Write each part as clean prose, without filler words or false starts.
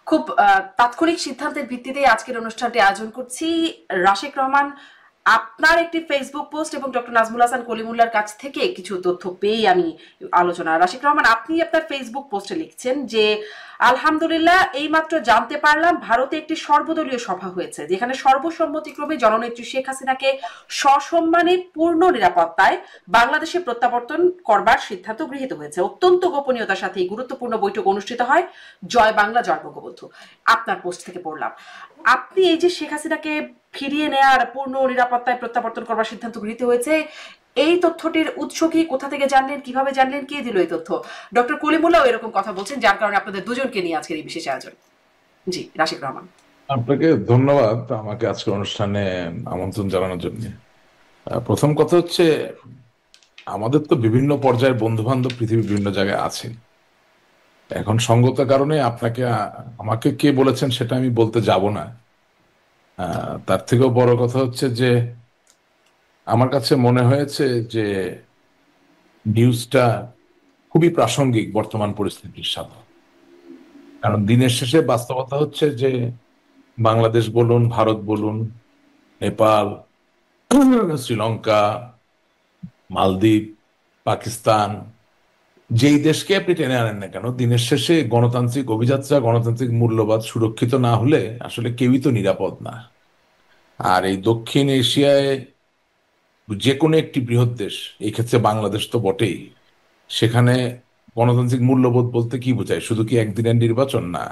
খুব তাৎক্ষণিক সিদ্ধান্তের ভিত্তিতে আজকের অনুষ্ঠানটি আয়োজন করছি। রাশেক রহমান, আপনার একটি ফেসবুক পোস্ট এবং ডক্টর নাজমুল হাসান কলিমুল্লাহর কাছ থেকে কিছু তথ্য পেয়েই আমি আলোচনা। রাশেক রহমান, আপনি আপনার ফেসবুক পোস্টে লিখছেন যে আলহামদুলিল্লাহ এইমাত্র জানতে পারলাম ভারতে একটি সর্বদলীয় সভা হয়েছে যেখানে সর্বসম্মতিক্রমে জননেত্রী শেখ হাসিনাকে সসম্মানে পূর্ণ নিরাপত্তায় বাংলাদেশে প্রত্যাবর্তন করবার সিদ্ধান্ত গৃহীত হয়েছে। অত্যন্ত গোপনীয়তার সাথে এই গুরুত্বপূর্ণ বৈঠক অনুষ্ঠিত হয়। জয় বাংলা, জয় বঙ্গবন্ধু। আপনার পোস্ট থেকে পড়লাম। আপনি এই যে শেখ হাসিনাকে ফিরিয়ে নেয়ার পূর্ণ নিরাপত্তায় প্রত্যাবর্তন করবার সিদ্ধান্ত গৃহীত হয়েছে, এই তথ্যটির উৎস কি, কোথা থেকে জানলেন, কিভাবে জানলেন, কে দিল এই তথ্য? ডক্টর কলিমুল্লাহ এরকম কথা বলছেন, যার কারণে আপনাদের দুজনকে নিয়ে আজকের এই বিশেষ আয়োজন। জি, রাশিক রহমান। আপনাকে ধন্যবাদ আমাকে আজকের অনুষ্ঠানে আমন্ত্রণ জানানোর জন্য। প্রথম কথা হচ্ছে, আমাদের তো বিভিন্ন পর্যায়ের বন্ধু বান্ধব পৃথিবীর বিভিন্ন জায়গায় আছেন। এখন সঙ্গত কারণে আপনাকে আমাকে কে বলেছেন সেটা আমি বলতে যাব না। তার থেকেও বড় কথা হচ্ছে যে আমার কাছে মনে হয়েছে যে নিউজটা খুবই প্রাসঙ্গিক বর্তমান পরিস্থিতির সাথে। কারণ দিনের শেষে বাস্তবতা হচ্ছে যে বাংলাদেশ বলুন, ভারত বলুন, নেপাল, শ্রীলঙ্কা, মালদ্বীপ, পাকিস্তান, যেই দেশকে আপনি টেনে আনেন না কেন, দিনের শেষে গণতান্ত্রিক অভিযাত্রা, গণতান্ত্রিক মূল্যবোধ সুরক্ষিত না হলে আসলে কেউই তো নিরাপদ না। আর এই দক্ষিণ এশিয়ায় যে কোনো একটি বৃহৎ দেশ, এই ক্ষেত্রে বাংলাদেশ তো বটেই, সেখানে গণতান্ত্রিক মূল্যবোধ বলতে কি বোঝায়? শুধু কি একদিনের নির্বাচন? না।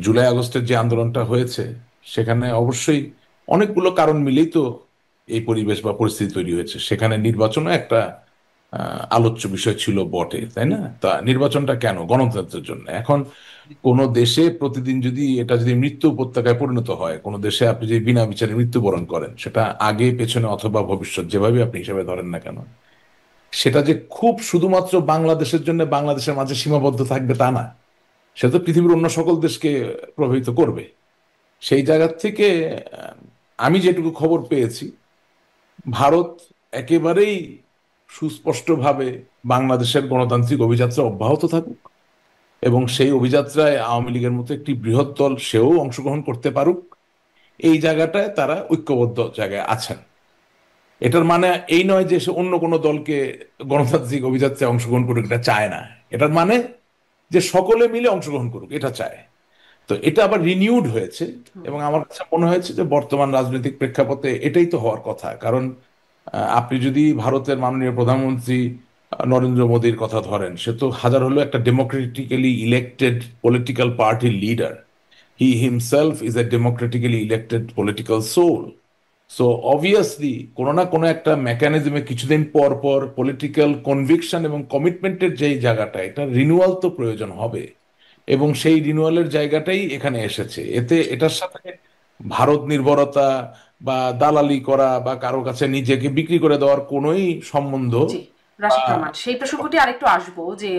জুলাই আগস্টের যে আন্দোলনটা হয়েছে সেখানে অবশ্যই অনেকগুলো কারণ মিলেই তো এই পরিবেশ বা পরিস্থিতি তৈরি হয়েছে। সেখানে নির্বাচনও একটা আলোচ্য বিষয় ছিল বটে, তাই না? তা নির্বাচনটা কেন? গণতন্ত্রের জন্য। এখন কোন দেশে প্রতিদিন যদি এটা যদি মৃত্যু উপত্যকায় পরিণত হয়, কোন দেশে আপনি যদি বিনা বিচারে মৃত্যুবরণ করেন, সেটা আগে পেছনে অথবা ভবিষ্যৎ যেভাবে আপনি হিসাবে ধরেন না কেন, সেটা যে খুব শুধুমাত্র বাংলাদেশের জন্য বাংলাদেশের মাঝে সীমাবদ্ধ থাকবে তা না, সেটা তো পৃথিবীর অন্য সকল দেশকে প্রভাবিত করবে। সেই জায়গা থেকে আহ, আমি যেটুকু খবর পেয়েছি, ভারত একেবারেই সুস্পষ্টভাবে বাংলাদেশের গণতান্ত্রিক অভিযাত্রা অব্যাহত থাকুক এবং সেই অভিযাত্রায় আওয়ামী লীগের মতো একটি বৃহৎ দল সেও অংশগ্রহণ করতে পারুক, এই জায়গাটায় তারা ঐক্যবদ্ধ জায়গায় আছেন। এটার মানে এই নয় যে সে অন্য কোনো দলকে গণতান্ত্রিক অভিযাত্রায় অংশগ্রহণ করুক, এটা চায় না। এটার মানে যে সকলে মিলে অংশগ্রহণ করুক, এটা চায়। তো এটা আবার রিনিউড হয়েছে এবং আমার কাছে মনে হয়েছে যে বর্তমান রাজনৈতিক প্রেক্ষাপটে এটাই তো হওয়ার কথা। কারণ আপনি যদি ভারতের মাননীয় প্রধানমন্ত্রী নরেন্দ্র মোদীর কথা ধরেন, সে তো হাজার হলো একটা ডেমোক্রেটিক্যালি ইলেক্টেড পলিটিক্যাল পার্টির leader. He himself is a democratically elected political soul. So obviously কোনো না কোনো একটা মেকানিজমে কিছুদিন পর পর পলিটিক্যাল কনভিকশন এবং কমিটমেন্টের যেই জায়গাটা, এটা রিনিউয়াল তো প্রয়োজন হবে এবং সেই রিনিউয়ালের জায়গাটাই এখানে এসেছে। এতে এটার সাথে ভারত নির্ভরতা বা দালালি করা বা কারো কাছে নিজেকে বিক্রি করে দেওয়ার কোনোই সম্বন্ধ জি, বা রাশিদ রহমান, সেই প্রসঙ্গটি আরেকটু আসবো যে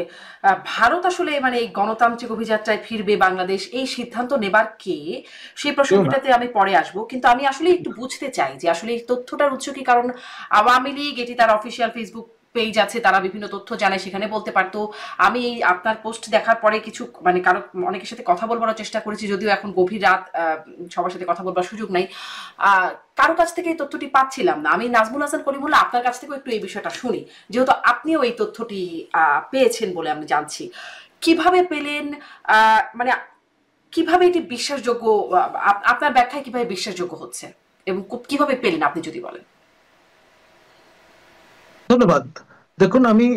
ভারত আসলে মানে এই গণতান্ত্রিক অভিযাত্রায় ফিরবে বাংলাদেশ, এই সিদ্ধান্ত নেবার কে, সেই কেউ না। প্রসঙ্গটাতে আমি পরে আসবো। কিন্তু আমি আসলে একটু বুঝতে চাই যে আসলে এই তথ্যটার উৎস কি। কারণ আওয়ামী লীগ এটি তার অফিসিয়াল ফেসবুক পেজ আছে, তারা বিভিন্ন তথ্য জানায়, সেখানে বলতে পারতো। আমি এই আপনার পোস্ট দেখার পরে কিছু মানে কারো অনেকের সাথে কথা বলবার চেষ্টা করেছি, যদিও এখন গভীর রাত, সবার সাথে কথা বলবার সুযোগ নাই। আহ কারো কাছ থেকে এই তথ্যটি পাচ্ছিলাম না। আমি নাজমুল হাসান করিমুল্লাহ আপনার কাছ থেকেও একটু এই বিষয়টা শুনি, যেহেতু আপনিও এই তথ্যটি পেয়েছেন বলে আমি জানছি। কিভাবে পেলেন? মানে কিভাবে এটি বিশ্বাসযোগ্য? আপনার ব্যাখ্যায় কিভাবে বিশ্বাসযোগ্য হচ্ছে এবং কিভাবে পেলেন আপনি যদি বলেন। ধন্যবাদ। দেখুন, আমি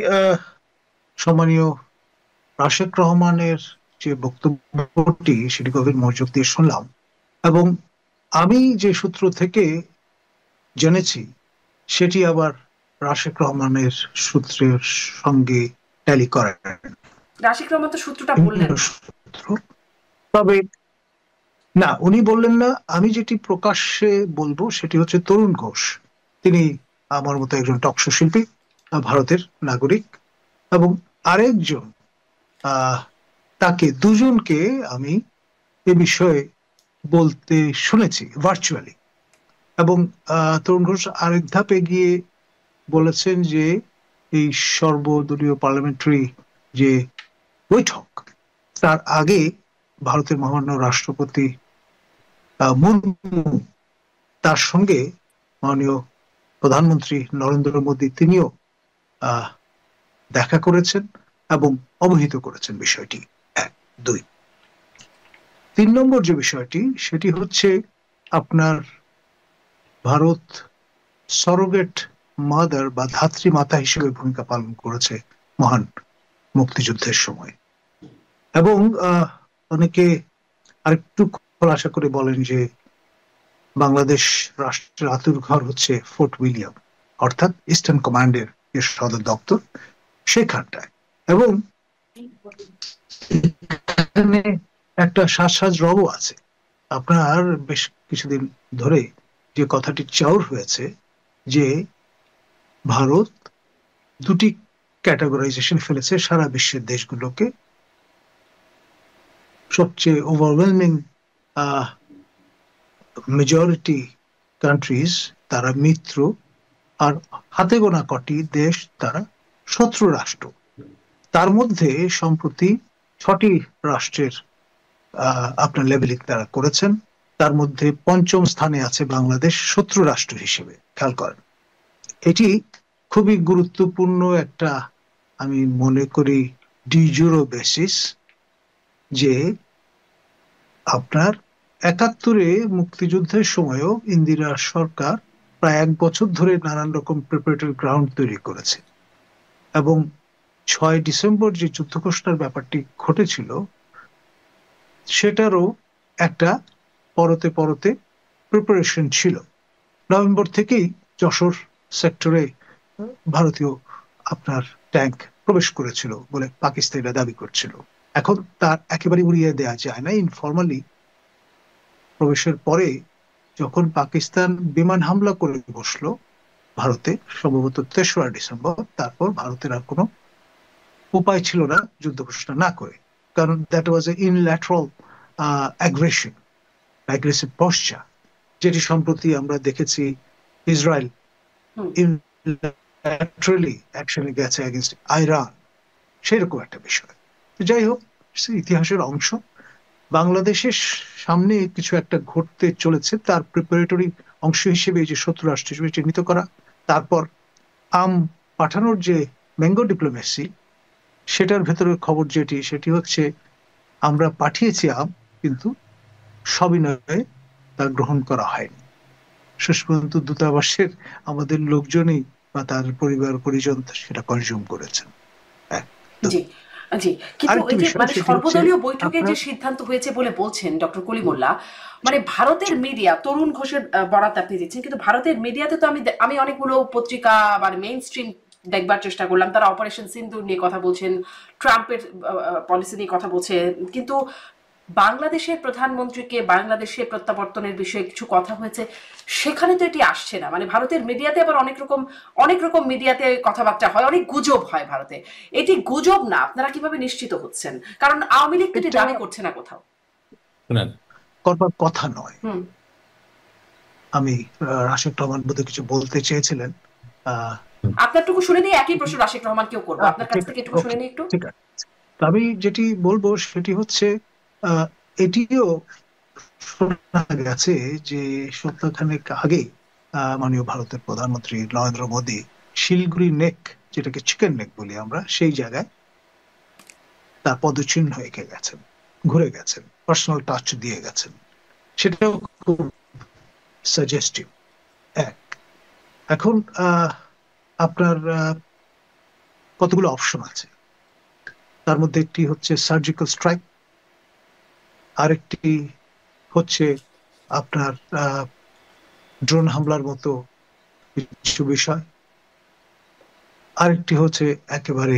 সম্মানীয় রাশেক রহমানের যে বক্তব্যটি সেটি গভীর মনোযোগ দিয়ে শুনলাম এবং আমি যে সূত্র থেকে জেনেছি সেটি আবার রাশেক রহমানের সূত্রের সঙ্গে ট্যালি করে রাশিক রহমান তো সূত্রটা বললেন না। সূত্র। তবে না, উনি বললেন না। আমি যেটি প্রকাশ্যে বলবো সেটি হচ্ছে তরুণ ঘোষ। তিনি আমার মতো একজন টকশো শিল্পী, ভারতের নাগরিক, এবং আরেকজন তাকে, দুজনকে আমি এ বিষয়ে বলতে শুনেছি ভার্চুয়ালি। এবং তরুণ ঘোষ আরেক ধাপ এগিয়ে বলেছেন যে এই সর্বদলীয় পার্লামেন্টারি যে বৈঠক, তার আগে ভারতের মহামান্য রাষ্ট্রপতি মুর্মু, তার সঙ্গে মাননীয় প্রধানমন্ত্রী নরেন্দ্র মোদী তিনিও আহ, দেখা করেছেন এবং অবহিত করেছেন বিষয়টি। এক, দুই, 3 নম্বর যে বিষয়টি সেটি হচ্ছে আপনার ভারত সরোগেট মাদার বা ধাত্রী মাতা হিসেবে ভূমিকা পালন করেছে মহান মুক্তিযুদ্ধের সময়। এবং অনেকে আরেকটু খোলাসা করে বলেন যে বাংলাদেশ রাষ্ট্রের আতুরঘর হচ্ছে ফোর্ট উইলিয়াম, অর্থাৎ ইস্টার্ন কমান্ডের যে সদর দপ্তর সেখানটায়। এবং এখানে একটা সাজ রবও আছে। আপনার বেশ কিছুদিন ধরে যে কথাটি চাউর হয়েছে যে ভারত দুটি ক্যাটাগরাইজেশন ফেলেছে সারা বিশ্বের দেশগুলোকে। সবচেয়ে ওভারওয়েলমিং মেজরিটি কান্ট্রিজ তারা মিত্র, আর হাতে গোনা কটি দেশ তারা শত্রু রাষ্ট্র। তার মধ্যে সম্প্রতি 6টি রাষ্ট্রের আপনার লেবেলিং তারা করেছেন। তার মধ্যে 5ম স্থানে আছে বাংলাদেশ শত্রু রাষ্ট্র হিসেবে। খেয়াল করেন, এটি খুবই গুরুত্বপূর্ণ একটা, আমি মনে করি, ডিজুরো বেসিস যে আপনার 71-এ মুক্তিযুদ্ধের সময়ও ইন্দিরা সরকার প্রায় 1 বছর ধরে নানান রকম প্রিপারেটরি গ্রাউন্ড তৈরি করেছে। এবং 6 ডিসেম্বর যে যুদ্ধ ঘোষণার ব্যাপারটি ঘটেছিল সেটারও একটা পরতে পরতে প্রিপারেশন ছিল। নভেম্বর থেকেই যশোর সেক্টরে ভারতীয় আপনার ট্যাঙ্ক প্রবেশ করেছিল বলে পাকিস্তানিরা দাবি করছিল। এখন তার একেবারে উড়িয়ে দেওয়া যায় না। ইনফরমালি প্রবেশের পরে যখন পাকিস্তান বিমান হামলা করে বসলো ভারতে, সম্ভবত 3রা ডিসেম্বর, তারপর ভারতের আর কোনো উপায় ছিল না যুদ্ধ ঘোষণা না করে, কারণ that was a unilateral aggression, aggressive posture, যেটি সম্প্রতি আমরা দেখেছি ইসরায়েল ইনল্যাটারালি অ্যাকশনে গেছে এগেইনস্ট ইরান, সেরকম একটা বিষয়। যাই হোক, ইতিহাসের অংশ। বাংলাদেশের সামনে কিছু একটা ঘটতে চলেছে, তার প্রিপারেটরি অংশ হিসেবে এই যে শত্রু রাষ্ট্র হিসেবে চিহ্নিত করা, তারপর আম পাঠানোর যে ম্যাঙ্গো ডিপ্লোমেসি, সেটার ভেতরের খবর সেটি হচ্ছে আমরা পাঠিয়েছি আম, কিন্তু সবিনয়ে তা গ্রহণ করা হয়নি। শেষ পর্যন্ত দূতাবাসের আমাদের লোকজনই বা তার পরিবার পরিজন সেটা কনজিউম করেছেন। জি জি, কিন্তু ওই যে মানে সর্বদলীয় বৈঠকে যে সিদ্ধান্ত হয়েছে বলে বলছেন ডক্টর কলিমুল্লাহ, মানে ভারতের মিডিয়া, তরুণ ঘোষের বরাত আপনি দিচ্ছেন, কিন্তু ভারতের মিডিয়াতে তো আমি অনেকগুলো পত্রিকা মানে মেইন স্ট্রিম দেখবার চেষ্টা করলাম, তারা অপারেশন সিন্দুর নিয়ে কথা বলছেন, ট্রাম্পের পলিসি নিয়ে কথা বলছেন, কিন্তু বাংলাদেশের প্রধানমন্ত্রীকে বাংলাদেশের প্রত্যাবর্তনের বিষয়ে কিছু কথা হয়েছে, সেখানে তো এটি আসছে না। মানে ভারতের মিডিয়াতে আবার অনেক রকম মিডিয়াতে কথাবার্তা হয়, অনেক গুজব হয় ভারতে। এটি গুজব না, আপনারা কিভাবে নিশ্চিত হচ্ছেন? কারণ আওয়ামী লীগ এটি দাবি করছে না কোথাও। করবার কথা নয়। আমি রাশেক রহমান বোধহয় কিছু বলতে চেয়েছিলেন, আপনারটুকু শুনে নিয়ে একই প্রশ্ন রাশেক রহমানকেও করবো, আপনার কাছ থেকে একটু শুনে নিই একটু। ঠিক আছে, আমি যেটি বলবো সেটি হচ্ছে এটিও শোনা গেছে যে সপ্তাহখানেক আগে মাননীয় ভারতের প্রধানমন্ত্রী নরেন্দ্র মোদী শিলগুড়ি নেক, যেটাকে চিকেন নেক বলি আমরা, সেই জায়গায় তার পদচিহ্ন এঁকে গেছেন, ঘুরে গেছেন, পার্সোনাল টাচ দিয়ে গেছেন। সেটাও খুব সাজেস্টিভ। এখন আপনার কতগুলো অপশন আছে, তার মধ্যে একটি হচ্ছে সার্জিক্যাল স্ট্রাইক, আরেকটি হচ্ছে আপনার ড্রোন হামলার মতো কিছু বিষয়, আরেকটি হচ্ছে একেবারে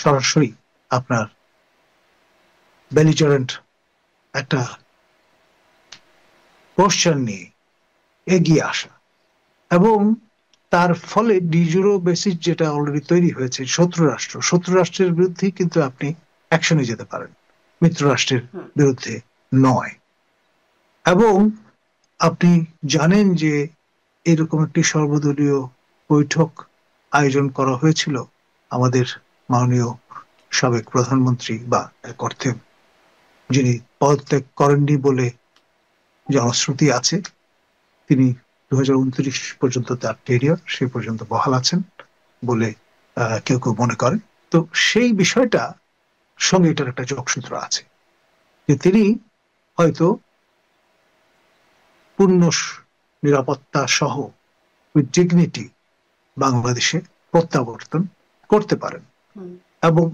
সরাসরি আপনার বেলিজারেন্ট একটা কোশ্চেন নিয়ে এগিয়ে আসা, এবং তার ফলে ডিজুরো বেসিস যেটা অলরেডি তৈরি হয়েছে, শত্রু রাষ্ট্রের বিরুদ্ধে কিন্তু আপনি অ্যাকশনে যেতে পারেন, মিত্র রাষ্ট্রের বিরুদ্ধে নয়। এবং আপনি জানেন যে এরকম একটি সর্বদলীয় বৈঠক আয়োজন করা হয়েছিল আমাদের মাননীয় সাবেক প্রধানমন্ত্রী বা এক অর্থে যিনি পদত্যাগ করেননি বলে জনশ্রুতি আছে। তিনি 2029 পর্যন্ত তার ক্যারিয়ার সে পর্যন্ত বহাল আছেন বলে কেউ কেউ মনে করেন। তো সেই বিষয়টা সঙ্গে এটার একটা যোগসূত্র আছে যে তিনি হয়তো পূর্ণ নিরাপত্তা সহ উইথ ডিগনিটি বাংলাদেশে প্রত্যাবর্তন করতে পারেন। এবং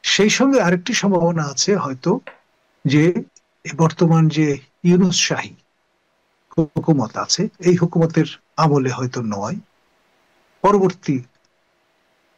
সেই সঙ্গে আরেকটি সম্ভাবনা আছে হয়তো যে বর্তমান যে ইউনূস শাহী হুকুমত আছে এই হুকুমতের আমলে হয়তো নয়, পরবর্তী